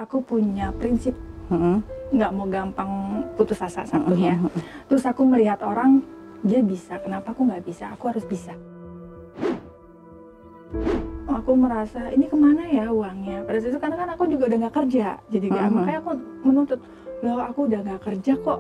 aku punya prinsip nggak mau gampang putus asa satu ya. Terus aku melihat orang dia bisa, kenapa aku nggak bisa? Aku harus bisa. Aku merasa ini kemana ya uangnya? Pada saat itu karena kan aku juga udah nggak kerja, jadi makanya aku menuntut, loh aku udah nggak kerja kok.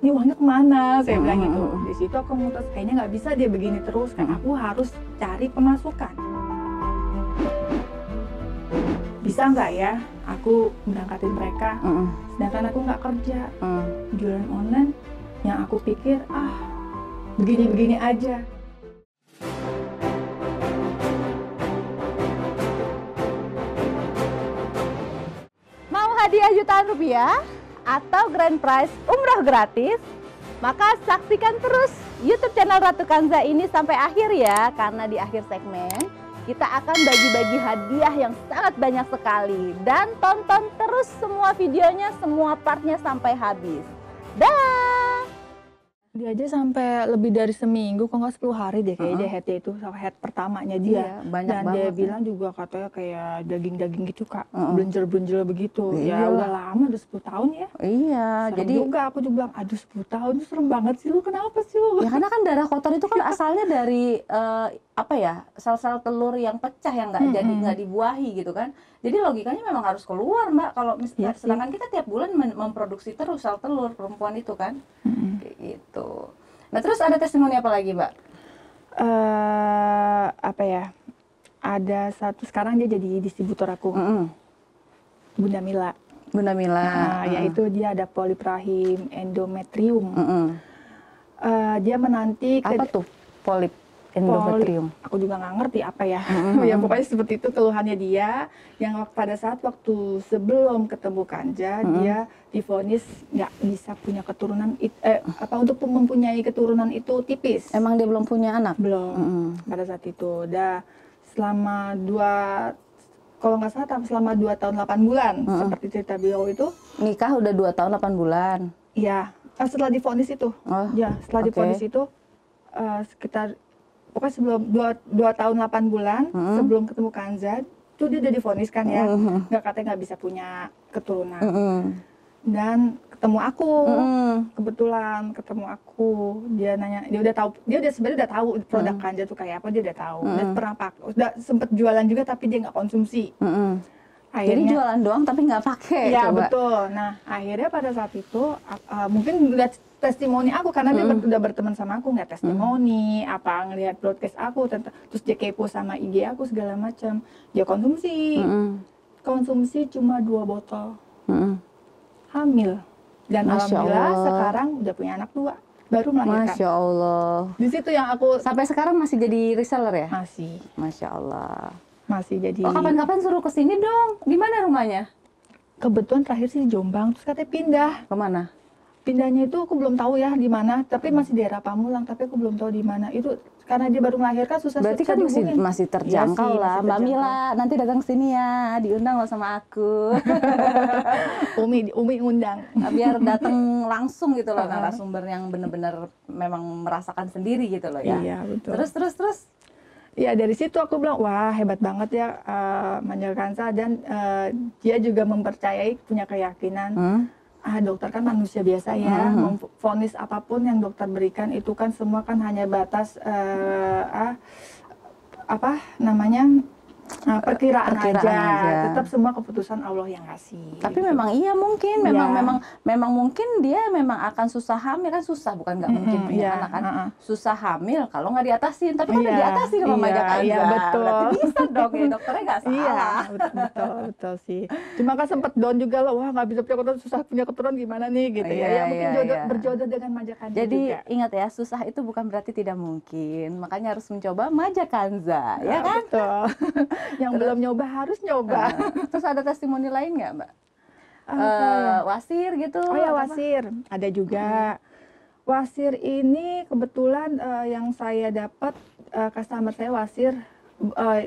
Ini uangnya kemana? Saya bilang gitu. Di situ aku memutus kayaknya nggak bisa dia begini terus, kan aku harus cari pemasukan. Bisa nggak ya aku berangkatin mereka, sedangkan aku nggak kerja, jualan online yang aku pikir begini-begini aja. Mau hadiah jutaan rupiah atau grand prize umroh gratis? Maka saksikan terus YouTube channel Ratu Kanza ini sampai akhir ya, karena di akhir segmen kita akan bagi-bagi hadiah yang sangat banyak sekali. Dan tonton terus semua videonya, semua partnya sampai habis. Dah! Dia aja sampai lebih dari seminggu, kok nggak 10 hari deh kayaknya dia headnya itu, head pertamanya dia. Iya, banyak Dan banget, dia ya. bilang juga katanya kayak daging-daging gitu kak, belenjer-belenjer begitu. Ya Iyalah. udah lama, udah 10 tahun ya. Iya, Serem jadi juga aku juga bilang, aduh 10 tahun itu serem banget sih lu, kenapa sih lu? ya karena kan darah kotor itu kan asalnya dari apa ya, sel-sel telur yang pecah yang nggak dibuahi gitu kan. Jadi logikanya memang harus keluar Mbak, kalau misalnya sedangkan kita tiap bulan memproduksi terus sel telur perempuan itu kan. Kayak gitu. Nah terus ada testimoni apa lagi Mbak? Apa ya, ada satu sekarang dia jadi distributor aku, Bunda Mila. Bunda Mila. Yaitu dia ada polip rahim, endometrium. Dia menanti apa tuh polip endometrium? Aku juga nggak ngerti apa ya. Ya pokoknya seperti itu keluhannya dia. Yang pada saat waktu sebelum ketemu Kanja, dia divonis nggak bisa punya keturunan. Untuk mempunyai keturunan itu tipis. Emang dia belum punya anak? Belum. Pada saat itu, udah selama kalau nggak salah selama 2 tahun 8 bulan seperti cerita beliau itu. Nikah udah 2 tahun 8 bulan. Iya, setelah divonis itu. Setelah divonis itu sekitar pokoknya sebelum 2 tahun 8 bulan sebelum ketemu Kanza itu dia udah divonis kan ya, katanya nggak bisa punya keturunan. Dan ketemu aku, kebetulan ketemu aku, dia nanya, dia sebenarnya udah tahu produk Kanza tuh kayak apa, dia udah tahu, dia pernah pakai, udah sempet jualan juga tapi dia nggak konsumsi. Akhirnya, jadi jualan doang tapi nggak pakai. Iya betul. Nah akhirnya pada saat itu mungkin lihat testimoni aku karena dia udah berteman sama aku, nggak testimoni apa, ngelihat broadcast aku terus dia kepo sama IG aku segala macam, dia konsumsi cuma 2 botol, hamil, dan alhamdulillah sekarang udah punya anak 2, baru melahirkan. Masya Allah. Di situ yang aku sampai sekarang masih jadi reseller ya? Masih. Masya Allah. Masih jadi. Oh, kapan-kapan suruh kesini dong. Di mana rumahnya? Kebetulan terakhir sih di Jombang, terus katanya pindah. Kemana? Pindahnya itu aku belum tahu ya di mana, tapi masih daerah Pamulang, tapi aku belum tahu di mana. Itu karena dia baru melahirkan susah. Berarti kan masih terjangkau ya, lah. Mbak Mila nanti datang sini ya, diundang loh sama aku. Umi undang. Biar datang langsung gitu loh, narasumber yang benar-benar memang merasakan sendiri gitu loh ya. Iya betul. Terus. Ya dari situ aku bilang wah hebat banget ya Manja Kanza, dan dia juga mempercayai, punya keyakinan. Dokter kan manusia biasa ya, memvonis apapun yang dokter berikan itu kan semua kan hanya batas perkiraan aja. Tetap semua keputusan Allah yang ngasih. Tapi gitu. memang iya mungkin, memang mungkin dia memang akan susah hamil, kan susah, bukan nggak mungkin punya anak kan. Susah hamil kalau nggak diatasin, tapi kan udah diatasin sama Manja Kanza. Iya betul. Berarti bisa dong ya, dokternya nggak salah. Iya betul sih. Cuma kan sempat down juga loh, wah nggak bisa punya keturunan, susah punya keturunan gimana nih gitu ya. Mungkin berjodoh dengan Manja Kanza. Jadi juga. Ingat ya, susah itu bukan berarti tidak mungkin. Makanya harus mencoba Manja Kanza, ya kan? Betul. Yang belum nyoba harus nyoba. Terus ada testimoni lain nggak Mbak? Wasir gitu? Oh ya wasir, ada juga. Wasir ini kebetulan yang saya dapat customer saya wasir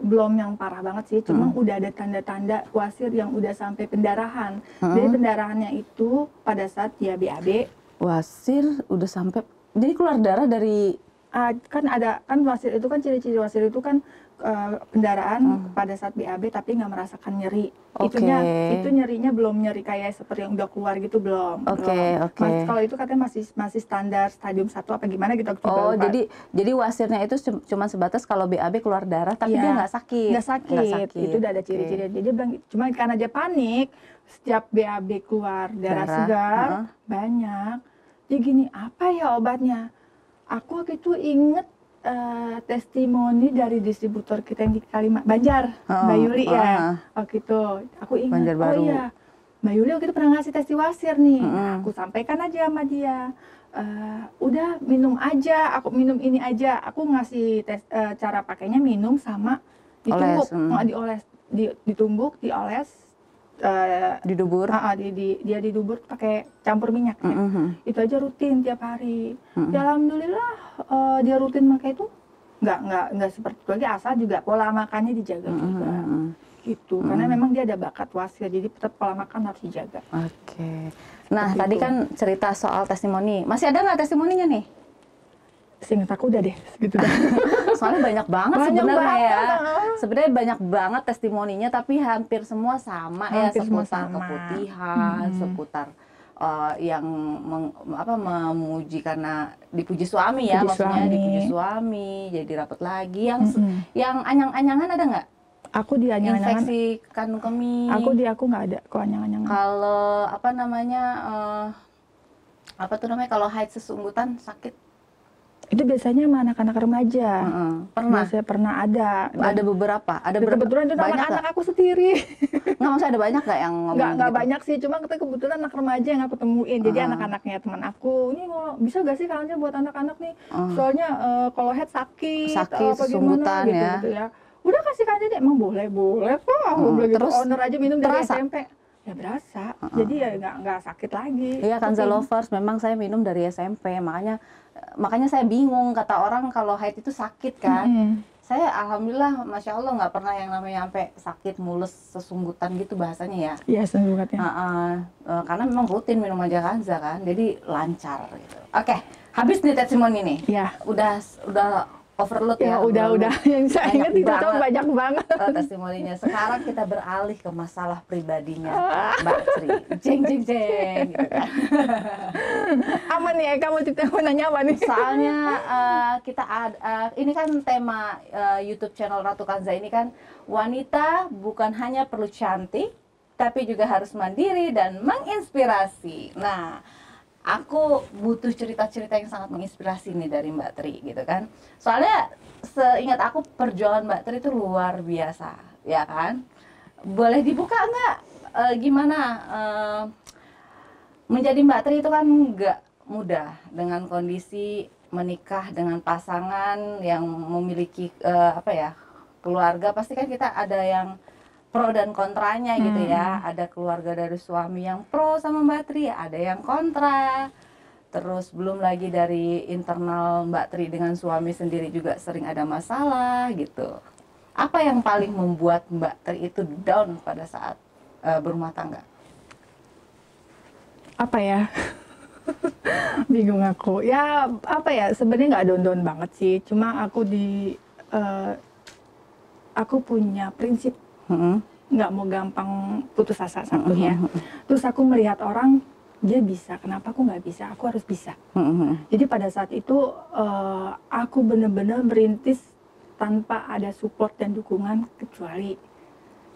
belum yang parah banget sih, cuma udah ada tanda-tanda wasir yang udah sampai pendarahan. Jadi pendarahannya itu pada saat dia BAB. Wasir udah sampai, jadi keluar darah dari kan wasir itu kan ciri-ciri wasir itu kan pendarahan pada saat BAB tapi nggak merasakan nyeri. Itu nyerinya belum nyeri kayak seperti yang udah keluar gitu, belum. Kalau itu katanya masih standar stadium 1 apa gimana gitu. Jadi wasirnya itu cuma sebatas kalau BAB keluar darah tapi dia nggak sakit. Nggak sakit. Itu udah ada ciri-ciri. Jadi dia bilang cuma karena dia panik setiap BAB keluar darah segar banyak. Dia gini, apa ya obatnya? Aku waktu itu inget testimoni dari distributor kita yang di Kalimantan, Banjar, Mbak Yuli ya. Waktu itu aku ingat, iya, Mbak Yuli waktu itu pernah ngasih testi wasir nih. Nah, aku sampaikan aja sama dia, udah minum aja, aku minum ini aja. Aku ngasih cara pakainya minum sama ditumbuk, dioles, ditumbuk, dioles. Didubur, dia didubur pakai campur minyak ya. Itu aja rutin tiap hari. Ya alhamdulillah dia rutin pakai itu nggak seperti itu lagi, asal juga pola makannya dijaga juga gitu. Karena memang dia ada bakat wasir, jadi tetap pola makan harus dijaga. Nah tadi kan cerita soal testimoni, masih ada nggak testimoninya nih? Seingat aku udah deh segitu dah. Soalnya banyak banget sebenarnya ya. Sebenarnya banyak banget testimoninya, tapi hampir semua sama seputar keputihan, seputar yang memuji karena dipuji suami ya, maksudnya dipuji suami jadi rapat lagi. Yang anyang-anyangan ada nggak? Aku di anyang-anyangan infeksi kandung kemih. Aku nggak ada kok anyang-anyangan. Kalau kalau haid sesunggutan sakit? Itu biasanya sama anak-anak remaja. Biasanya pernah ada. Ada beberapa. Kebetulan itu anak-anak aku sendiri. Nggak, maksudnya ada banyak nggak yang ngomong nggak gitu? Banyak sih, cuma kebetulan anak remaja yang aku temuin. Jadi anak-anaknya teman aku, ini bisa gak sih kalanya buat anak-anak nih? Soalnya kalau head sakit apa sesunggutan gimana gitu ya. Udah kasih kalanya deh, emang boleh kok. Terus owner aja minum dari SMP. Ya berasa, jadi ya nggak sakit lagi. Iya, Kanza Lovers, memang saya minum dari SMP, makanya saya bingung, kata orang kalau haid itu sakit kan. Saya alhamdulillah, masya Allah nggak pernah yang namanya sampai sakit mulus sesunggutan gitu bahasanya ya. Iya, sesunggutannya. Karena memang rutin minum aja Kanza kan, jadi lancar gitu. Oke, habis nih testimoni nih. Iya. Udah overload ya. Udah. Yang saya ingat itu banyak banget testimoninya. Sekarang kita beralih ke masalah pribadinya Mbak Tri. Jeng gitu kan. Apa nih kamu mau nanya apa nih? Soalnya kita ini kan tema YouTube channel Ratu Kanza ini kan, wanita bukan hanya perlu cantik tapi juga harus mandiri dan menginspirasi. Nah, aku butuh cerita-cerita yang sangat menginspirasi nih dari Mbak Tri gitu kan. Soalnya seingat aku perjuangan Mbak Tri itu luar biasa, ya kan? Boleh dibuka nggak gimana menjadi Mbak Tri itu kan nggak mudah, dengan kondisi menikah dengan pasangan yang memiliki keluarga. Pasti kan kita ada yang pro dan kontranya gitu ya. Ada keluarga dari suami yang pro sama Mbak Tri, ada yang kontra. Terus belum lagi dari internal Mbak Tri dengan suami sendiri juga sering ada masalah gitu. Apa yang paling membuat Mbak Tri itu down pada saat berumah tangga? Apa ya? Bingung aku. Ya apa ya, sebenarnya nggak down-down banget sih. Cuma aku punya prinsip. Nggak mau gampang putus asa, satu ya. Terus aku melihat orang, dia bisa, kenapa aku nggak bisa? Aku harus bisa. Jadi pada saat itu aku benar-benar merintis tanpa ada support dan dukungan, kecuali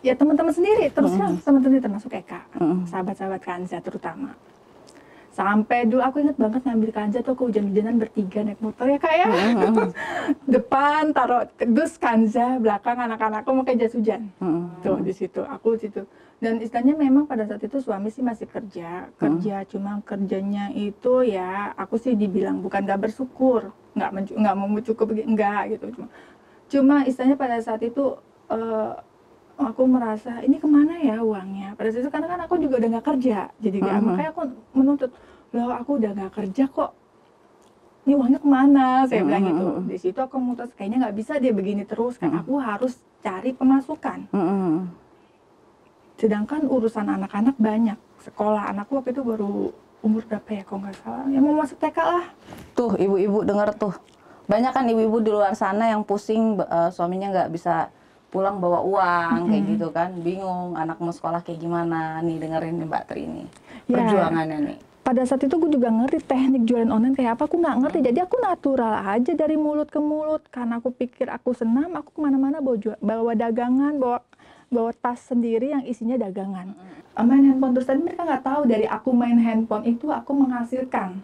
ya teman-teman sendiri. Terus teman-teman termasuk Eka, sahabat-sahabat Kanza terutama. Sampai dulu aku ingat banget ngambil Kanza tuh, aku hujan-hujanan bertiga naik motor ya Kak ya. Depan taruh dus Kanza, belakang anak-anakku pakai jas hujan. Tuh di situ, aku di situ. Dan istilahnya memang pada saat itu suami sih masih kerja, cuma kerjanya itu ya aku sih dibilang bukan gak bersyukur, nggak mau cukup, enggak gitu. Cuma istilahnya pada saat itu aku merasa ini kemana ya uangnya. Pada saat itu karena kan aku juga udah nggak kerja, jadi makanya aku menuntut, loh aku udah nggak kerja kok, ini uangnya kemana? Saya bilang gitu. Di situ aku memutus, kayaknya nggak bisa dia begini terus, kan aku harus cari pemasukan. Sedangkan urusan anak-anak banyak, sekolah anakku waktu itu baru umur berapa ya, kalau nggak salah, ya mau masuk TK lah. Tuh ibu-ibu dengar tuh, Banyak kan ibu-ibu di luar sana yang pusing suaminya nggak bisa pulang bawa uang kayak gitu kan, bingung anak mau sekolah kayak gimana nih, dengerin nih Mbak Tri ini perjuangannya nih. Pada saat itu gue juga ngerti teknik jualan online kayak apa, aku nggak ngerti. Jadi aku natural aja dari mulut ke mulut, karena aku pikir aku senam, aku kemana-mana bawa dagangan, bawa tas sendiri yang isinya dagangan. Main handphone terus, tadi mereka nggak tahu dari aku main handphone itu aku menghasilkan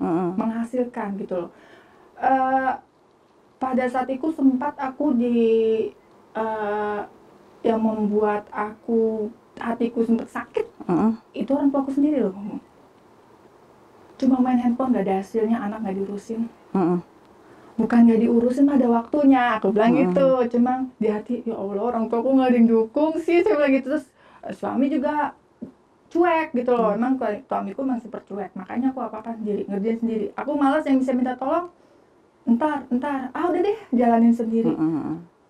gitu loh. Pada saat itu sempat aku yang membuat hatiku sempat sakit, itu orang tua aku sendiri loh ngomong. Cuma main handphone gak ada hasilnya, anak gak diurusin. Bukan gak diurusin, ada waktunya, aku bilang gitu. Cuma di hati, ya Allah, orang tua aku gak ada yang dukung sih, saya bilang gitu. Terus suami juga cuek gitu loh, emang suamiku emang super cuek, makanya aku apa-apa sendiri, ngerjain sendiri. Aku malas yang bisa minta tolong, entar, udah deh, jalanin sendiri.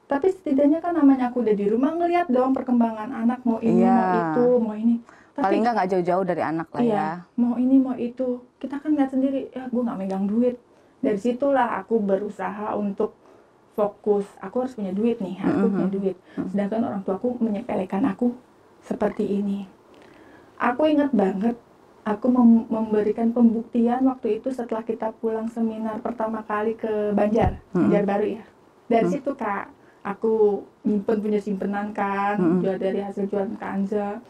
Tapi setidaknya kan namanya aku udah di rumah, ngeliat dong perkembangan anak, mau ini, mau itu, mau ini. Tapi, paling nggak jauh-jauh dari anak lah ya. Mau ini, mau itu. Kita kan lihat sendiri, ya gue nggak megang duit. Dari situlah aku berusaha untuk fokus. Aku harus punya duit nih, aku punya duit. Sedangkan orang tuaku menyepelekan aku seperti ini. Aku ingat banget, aku memberikan pembuktian waktu itu setelah kita pulang seminar pertama kali ke Banjarbaru ya. Dari situ Kak, aku punya simpenan kan, jual dari hasil jualan Kanza.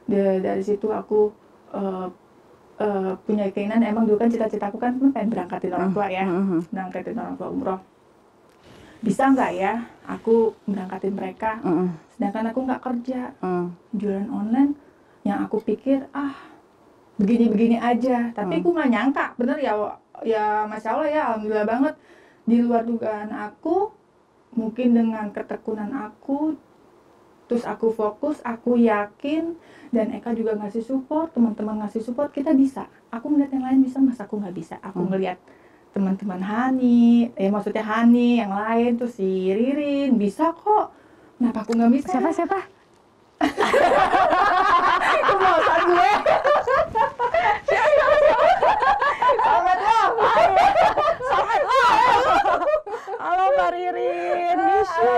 Dari situ aku punya keinginan, emang dulu kan cita-citaku kan pengen berangkatin orang tua ya, berangkatin orang tua umroh. Bisa nggak ya aku berangkatin mereka, sedangkan aku nggak kerja, jualan online yang aku pikir begini-begini aja, tapi aku nggak nyangka, bener ya Masya Allah ya, Alhamdulillah banget, di luar dugaan aku, mungkin dengan ketekunan aku, terus aku fokus, aku yakin, dan Eka juga ngasih support, teman-teman ngasih support, kita bisa. Aku ngeliat yang lain bisa, masa aku nggak bisa? Aku ngeliat teman-teman Hani, maksudnya Hani, yang lain, tuh si Ririn, bisa kok. Kenapa aku nggak bisa? Siapa? Kemosan gue. Selamat lo. Halo Mbak Ririn, miss you.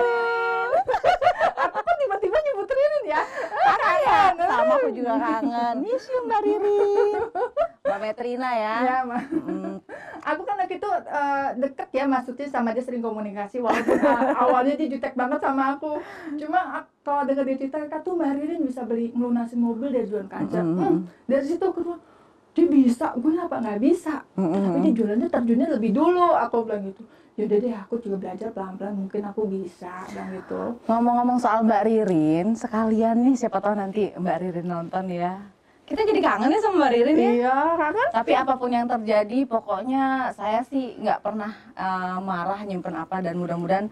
Aku kan tiba-tiba nyebut Ririn ya. Kangen. Sama aku juga kangen. Miss you Mbak Ririn. Mbak Metrina ya. Iya, Ma. Aku kan waktu itu deket ya, maksudnya sama dia sering komunikasi, walaupun awalnya dia jutek banget sama aku. Cuma kalau denger dia cerita, Kak tuh Mbak Ririn bisa ngelunasin mobil dari jualan kaca. Dari situ aku bilang, dia bisa, gue kenapa nggak bisa? Tapi dia jualannya terjunnya lebih dulu, aku bilang gitu. Yaudah deh, aku juga belajar pelan-pelan, mungkin aku bisa, bilang gitu. Ngomong-ngomong soal Mbak Ririn, sekalian nih siapa tahu nanti Mbak Ririn nonton ya. Kita jadi kangen nih sama Mbak Ririn ya. Iya, kangen. Tapi apapun yang terjadi, pokoknya saya sih nggak pernah marah nyimpen apa, dan mudah-mudahan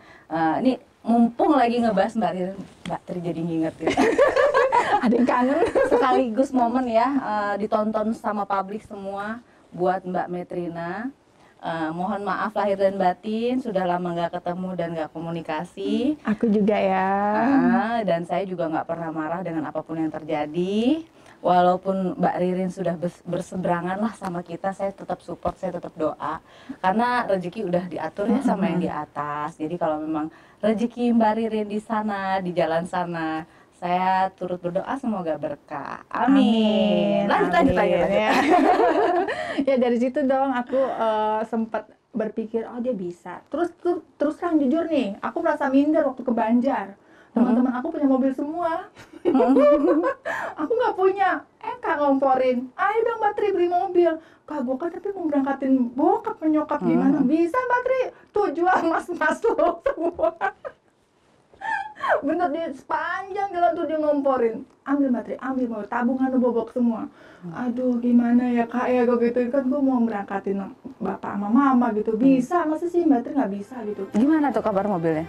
ini mumpung lagi ngebahas Mbak Ririn, Mbak Tri jadi ngingetin. Ada yang kangen. Sekaligus momen ya, ditonton sama publik semua buat Mbak Metrina. Mohon maaf lahir dan batin, sudah lama nggak ketemu dan nggak komunikasi. Aku juga ya. Dan saya juga nggak pernah marah dengan apapun yang terjadi. Walaupun Mbak Ririn sudah berseberangan lah sama kita, saya tetap support, saya tetap doa. Karena rezeki udah diatur ya sama yang di atas. Jadi kalau memang rezeki Mbak Ririn di sana, di jalan sana, saya turut berdoa semoga berkah. Amin. Lanjut. Ya dari situ dong aku sempat berpikir, oh dia bisa. Terus kan jujur nih, aku merasa minder waktu ke Banjar. Teman-teman aku punya mobil semua. Aku nggak punya. Kak ngomporin, ayo dong Mbak Tri beli mobil. Kak gue kan tapi mau berangkatin bokap menyokap gimana? Bisa Mbak Tri, tuh jual mas-mas lo semua. Bener, dia sepanjang jalan tuh dia ngomporin, ambil Mbak Tri, ambil mobil, tabungan lo bobok semua. Aduh gimana ya Kak ya, gue gitu kan, gue mau berangkatin bapak sama mama gitu. Bisa, masa sih Mbak Tri nggak bisa gitu. Gimana tuh kabar mobilnya?